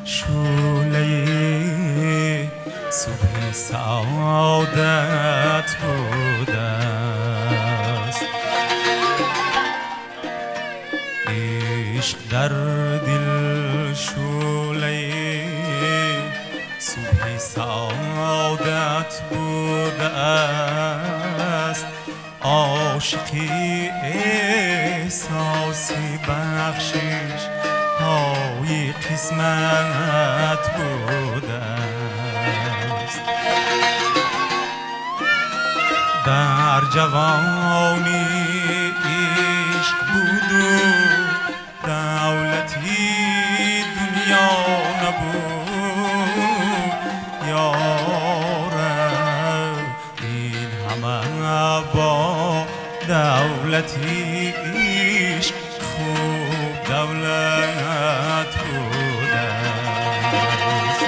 شعله صبح سعادت بوده است. عشق در دل شعله صبح سعادت بوده است. عاشقی احساسی بخشش های قسمت بوده است. در جوانی عشق بود و دولتی دنیا نبود یارم. این همه با دولتی عشق خوب دولت بوده است.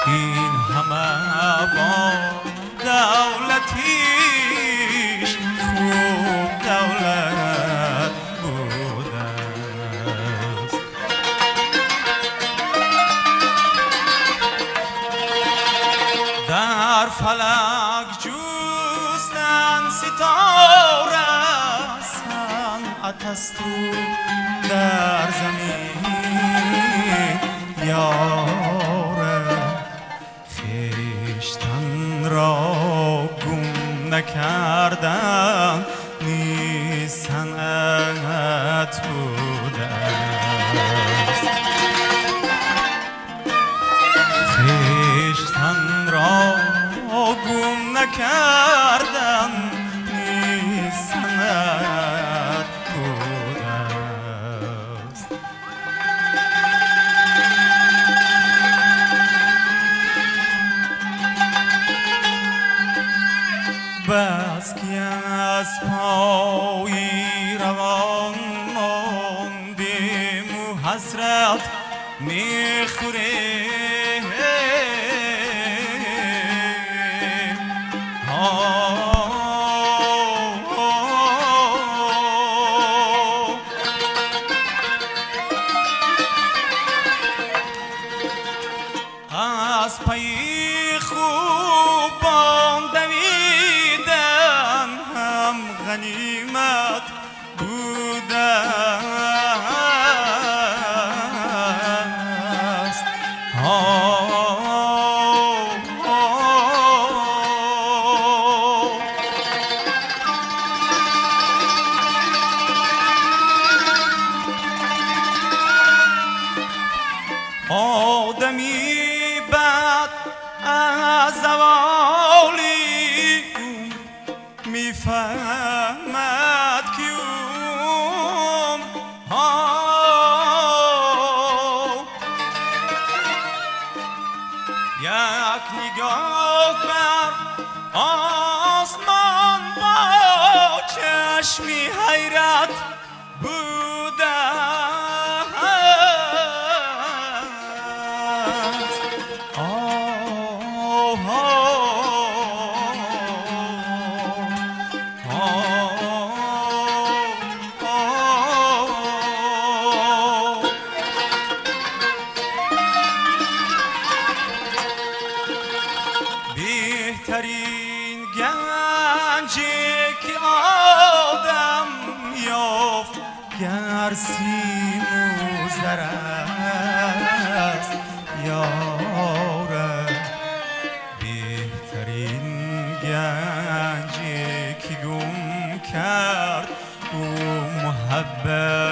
این همه با دولتیش خوب دولت بوده است. در فلک جوستن ستاره صنعت است و در زمین یاره. خویشتن را گم نکردن نیز صنعت بوده است. خویشتن را گم نکردن نیز صنعت بوده است. بس که از پای روان ماندیم و حسرت میخوریم. از پای خوبان دویدن هم غنیمت بوده است. آدمی بعد از زوالی میفهمد که یک نگاه بر آسمان با چشمی حیرت بوده بهترین گنجی که آدم یافت گر سیم و زر است یارم. بهترین گنجی که گم کرد او محبت